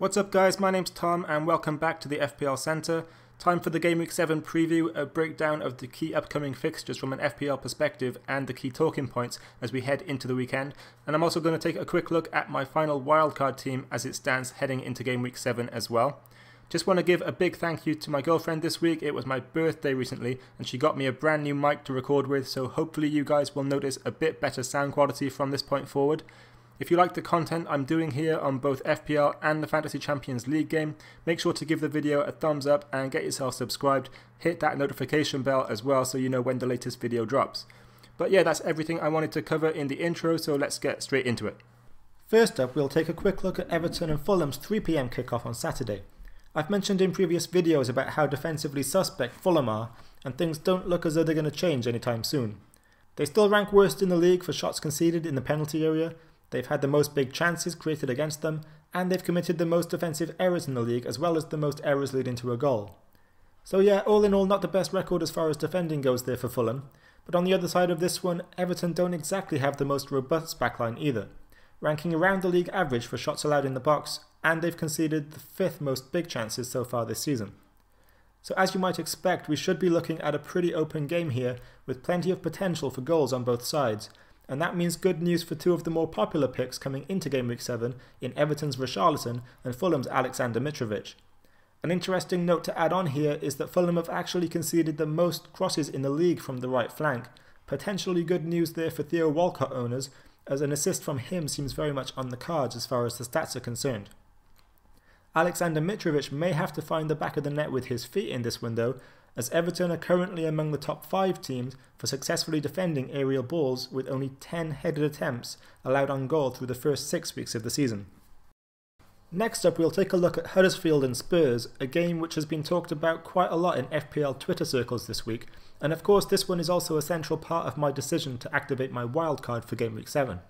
What's up guys, my name's Tom and welcome back to the FPL Centre. Time for the Game Week 7 preview, a breakdown of the key upcoming fixtures from an FPL perspective and the key talking points as we head into the weekend. And I'm also going to take a quick look at my final wildcard team as it stands heading into Game Week 7 as well. Just want to give a big thank you to my girlfriend this week. It was my birthday recently and she got me a brand new mic to record with, so hopefully you guys will notice a bit better sound quality from this point forward. If you like the content I'm doing here on both FPL and the Fantasy Champions League game, make sure to give the video a thumbs up and get yourself subscribed. Hit that notification bell as well so you know when the latest video drops. But yeah, that's everything I wanted to cover in the intro, so let's get straight into it. First up, we'll take a quick look at Everton and Fulham's 3 PM kickoff on Saturday. I've mentioned in previous videos about how defensively suspect Fulham are, and things don't look as though they're going to change anytime soon. They still rank worst in the league for shots conceded in the penalty area. They've had the most big chances created against them, and they've committed the most defensive errors in the league, as well as the most errors leading to a goal. So yeah, all in all, not the best record as far as defending goes there for Fulham. But on the other side of this one, Everton don't exactly have the most robust backline either, ranking around the league average for shots allowed in the box, and they've conceded the 5th most big chances so far this season. So as you might expect, we should be looking at a pretty open game here, with plenty of potential for goals on both sides. And that means good news for two of the more popular picks coming into Game Week 7 in Everton's Richarlison and Fulham's Alexander Mitrovic. An interesting note to add on here is that Fulham have actually conceded the most crosses in the league from the right flank. Potentially good news there for Theo Walcott owners, as an assist from him seems very much on the cards as far as the stats are concerned. Alexander Mitrovic may have to find the back of the net with his feet in this window, as Everton are currently among the top 5 teams for successfully defending aerial balls, with only 10 headed attempts allowed on goal through the first 6 weeks of the season. Next up, we'll take a look at Huddersfield and Spurs, a game which has been talked about quite a lot in FPL Twitter circles this week, and of course this one is also a central part of my decision to activate my wildcard for Game Week 7.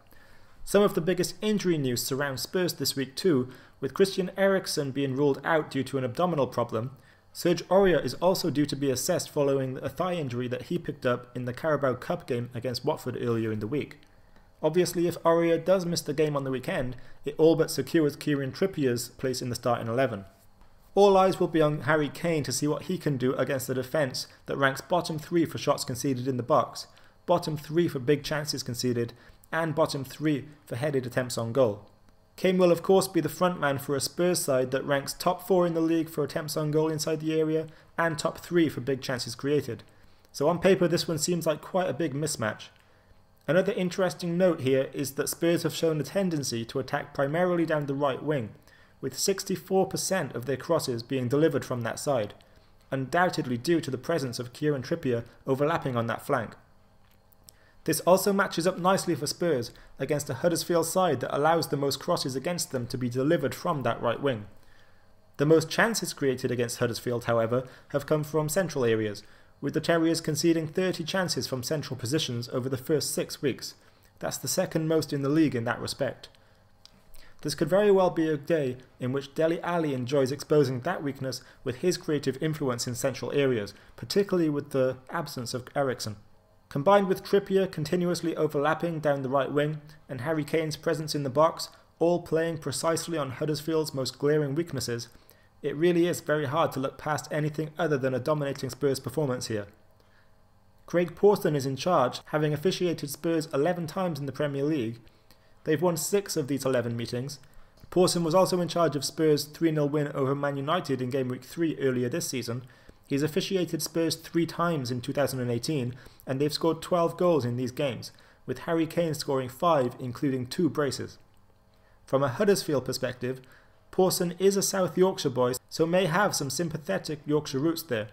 Some of the biggest injury news surrounds Spurs this week too, with Christian Eriksen being ruled out due to an abdominal problem. Sergio Agero is also due to be assessed following a thigh injury that he picked up in the Carabao Cup game against Watford earlier in the week. Obviously, if Agero does miss the game on the weekend, it all but secures Kieran Trippier's place in the starting 11. All eyes will be on Harry Kane to see what he can do against a defence that ranks bottom 3 for shots conceded in the box, bottom 3 for big chances conceded, and bottom 3 for headed attempts on goal. Kane will of course be the frontman for a Spurs side that ranks top 4 in the league for attempts on goal inside the area and top 3 for big chances created. So on paper this one seems like quite a big mismatch. Another interesting note here is that Spurs have shown a tendency to attack primarily down the right wing, with 64% of their crosses being delivered from that side, undoubtedly due to the presence of Kieran Trippier overlapping on that flank. This also matches up nicely for Spurs against a Huddersfield side that allows the most crosses against them to be delivered from that right wing. The most chances created against Huddersfield, however, have come from central areas, with the Terriers conceding 30 chances from central positions over the first 6 weeks. That's the second most in the league in that respect. This could very well be a day in which Dele Alli enjoys exposing that weakness with his creative influence in central areas, particularly with the absence of Eriksen. Combined with Trippier continuously overlapping down the right wing and Harry Kane's presence in the box, all playing precisely on Huddersfield's most glaring weaknesses, it really is very hard to look past anything other than a dominating Spurs performance here. Craig Pawson is in charge, having officiated Spurs 11 times in the Premier League. They've won 6 of these 11 meetings. Pawson was also in charge of Spurs' 3-0 win over Man United in Game Week 3 earlier this season. He's officiated Spurs 3 times in 2018 and they've scored 12 goals in these games, with Harry Kane scoring 5 including 2 braces. From a Huddersfield perspective, Pawson is a South Yorkshire boy, so may have some sympathetic Yorkshire roots there.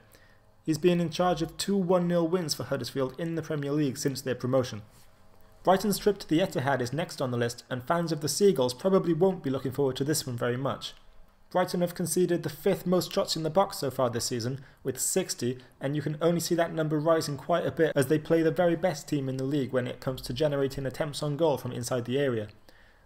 He's been in charge of 2 1-0 wins for Huddersfield in the Premier League since their promotion. Brighton's trip to the Etihad is next on the list, and fans of the Seagulls probably won't be looking forward to this one very much. Brighton have conceded the 5th most shots in the box so far this season, with 60, and you can only see that number rising quite a bit as they play the very best team in the league when it comes to generating attempts on goal from inside the area.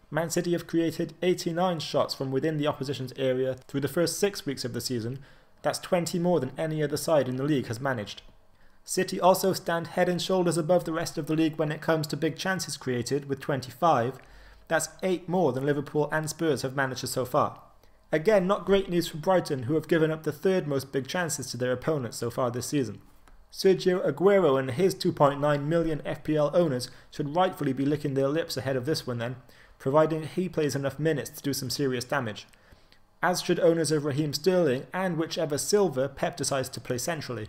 Man City have created 89 shots from within the opposition's area through the first 6 weeks of the season. That's 20 more than any other side in the league has managed. City also stand head and shoulders above the rest of the league when it comes to big chances created with 25. That's 8 more than Liverpool and Spurs have managed so far. Again, not great news for Brighton, who have given up the third most big chances to their opponents so far this season. Sergio Agero and his 2.9 million FPL owners should rightfully be licking their lips ahead of this one then, providing he plays enough minutes to do some serious damage. As should owners of Raheem Sterling and whichever Silva Pep decides to play centrally.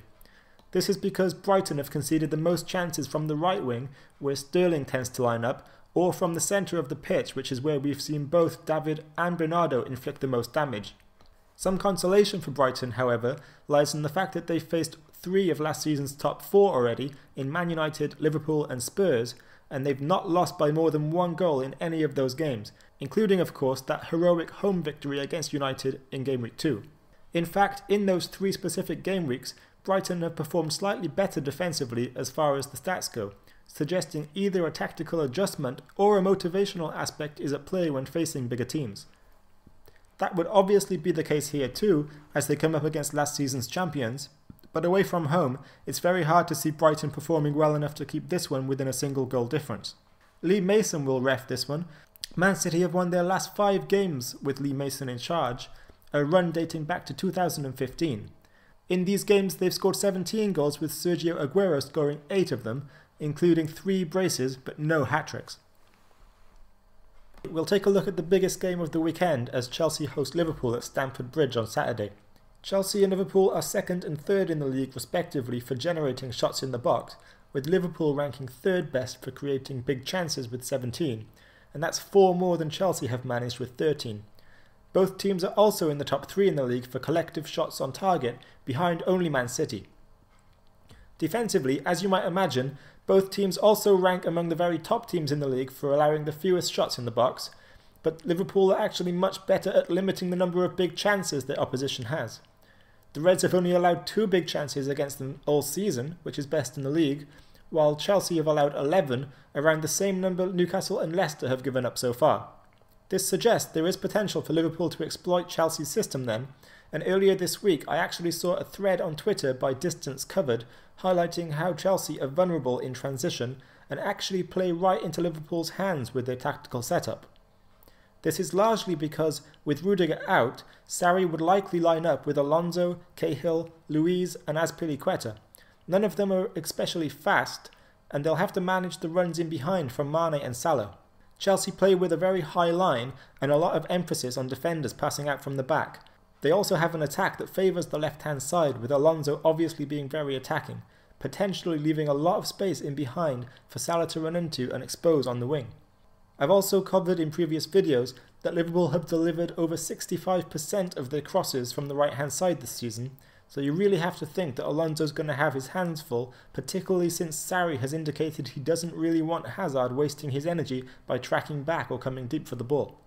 This is because Brighton have conceded the most chances from the right wing, where Sterling tends to line up, or from the centre of the pitch, which is where we've seen both David and Bernardo inflict the most damage. Some consolation for Brighton, however, lies in the fact that they've faced 3 of last season's top 4 already in Man United, Liverpool and Spurs, and they've not lost by more than 1 goal in any of those games, including of course that heroic home victory against United in Game Week 2. In fact, in those 3 specific game weeks, Brighton have performed slightly better defensively as far as the stats go, suggesting either a tactical adjustment or a motivational aspect is at play when facing bigger teams. That would obviously be the case here too, as they come up against last season's champions, but away from home, it's very hard to see Brighton performing well enough to keep this one within a single goal difference. Lee Mason will ref this one. Man City have won their last 5 games with Lee Mason in charge, a run dating back to 2015. In these games they've scored 17 goals with Sergio Agero scoring 8 of them, including 3 braces but no hat-tricks. We'll take a look at the biggest game of the weekend as Chelsea host Liverpool at Stamford Bridge on Saturday. Chelsea and Liverpool are 2nd and 3rd in the league respectively for generating shots in the box, with Liverpool ranking 3rd best for creating big chances with 17, and that's 4 more than Chelsea have managed with 13. Both teams are also in the top 3 in the league for collective shots on target, behind only Man City. Defensively, as you might imagine, both teams also rank among the very top teams in the league for allowing the fewest shots in the box, but Liverpool are actually much better at limiting the number of big chances their opposition has. The Reds have only allowed 2 big chances against them all season, which is best in the league, while Chelsea have allowed 11, around the same number Newcastle and Leicester have given up so far. This suggests there is potential for Liverpool to exploit Chelsea's system then, and earlier this week I actually saw a thread on Twitter by Distance Covered highlighting how Chelsea are vulnerable in transition and actually play right into Liverpool's hands with their tactical setup. This is largely because, with Rudiger out, Sarri would likely line up with Alonso, Cahill, Luiz and Azpilicueta. None of them are especially fast, and they'll have to manage the runs in behind from Mane and Salah. Chelsea play with a very high line and a lot of emphasis on defenders passing out from the back. They also have an attack that favours the left-hand side, with Alonso obviously being very attacking, potentially leaving a lot of space in behind for Salah to run into and expose on the wing. I've also covered in previous videos that Liverpool have delivered over 65% of their crosses from the right hand side this season, so you really have to think that Alonso's going to have his hands full, particularly since Sarri has indicated he doesn't really want Hazard wasting his energy by tracking back or coming deep for the ball.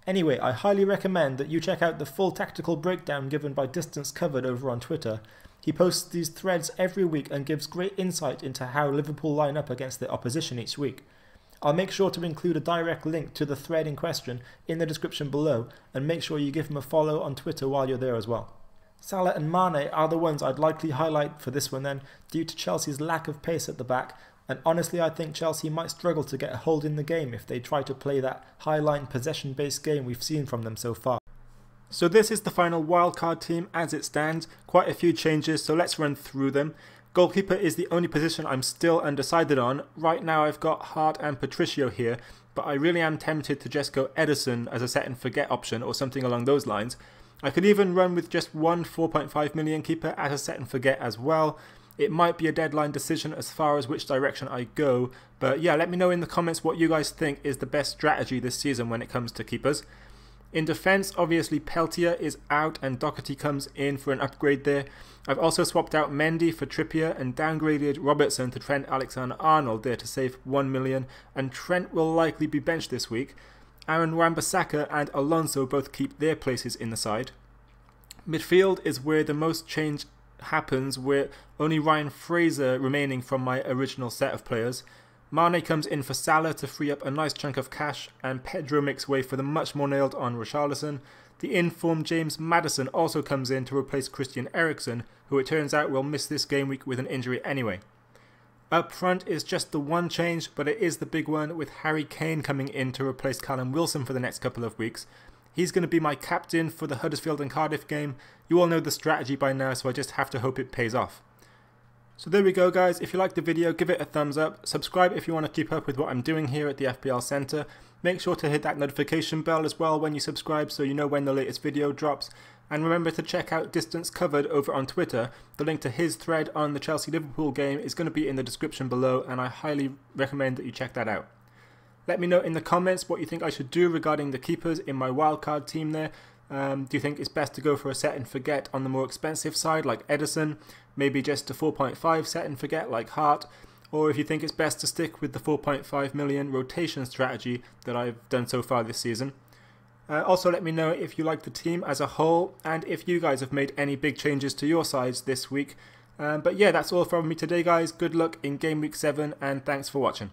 Anyway, I highly recommend that you check out the full tactical breakdown given by Distance Covered over on Twitter. He posts these threads every week and gives great insight into how Liverpool line up against their opposition each week. I'll make sure to include a direct link to the thread in question in the description below, and make sure you give him a follow on Twitter while you're there as well. Salah and Mane are the ones I'd likely highlight for this one then, due to Chelsea's lack of pace at the back, and honestly I think Chelsea might struggle to get a hold in the game if they try to play that high-line possession-based game we've seen from them so far. So this is the final wildcard team as it stands, quite a few changes, so let's run through them. Goalkeeper is the only position I'm still undecided on. Right now I've got Hart and Patricio here, but I really am tempted to just go Ederson as a set and forget option or something along those lines. I could even run with just one 4.5 million keeper as a set and forget as well. It might be a deadline decision as far as which direction I go, but yeah, let me know in the comments what you guys think is the best strategy this season when it comes to keepers. In defence, obviously Peltier is out and Doherty comes in for an upgrade there. I've also swapped out Mendy for Trippier and downgraded Robertson to Trent Alexander-Arnold there to save 1 million, and Trent will likely be benched this week. Aaron Wan-Bissaka and Alonso both keep their places in the side. Midfield is where the most change happens, with only Ryan Fraser remaining from my original set of players. Mane comes in for Salah to free up a nice chunk of cash, and Pedro makes way for the much more nailed on Richarlison. The informed James Maddison also comes in to replace Christian Eriksen, who it turns out will miss this game week with an injury anyway. Up front is just the one change, but it is the big one, with Harry Kane coming in to replace Callum Wilson for the next couple of weeks. He's going to be my captain for the Huddersfield and Cardiff game. You all know the strategy by now, so I just have to hope it pays off. So there we go guys, if you liked the video give it a thumbs up, subscribe if you want to keep up with what I'm doing here at the FPL Centre, make sure to hit that notification bell as well when you subscribe so you know when the latest video drops, and remember to check out Distance Covered over on Twitter. The link to his thread on the Chelsea-Liverpool game is going to be in the description below and I highly recommend that you check that out. Let me know in the comments what you think I should do regarding the keepers in my wildcard team there. Do you think it's best to go for a set and forget on the more expensive side like Edison, maybe just a 4.5 set and forget like Hart, or if you think it's best to stick with the 4.5 million rotation strategy that I've done so far this season. Also let me know if you like the team as a whole and if you guys have made any big changes to your sides this week. But yeah, that's all from me today guys, good luck in Game Week 7 and thanks for watching.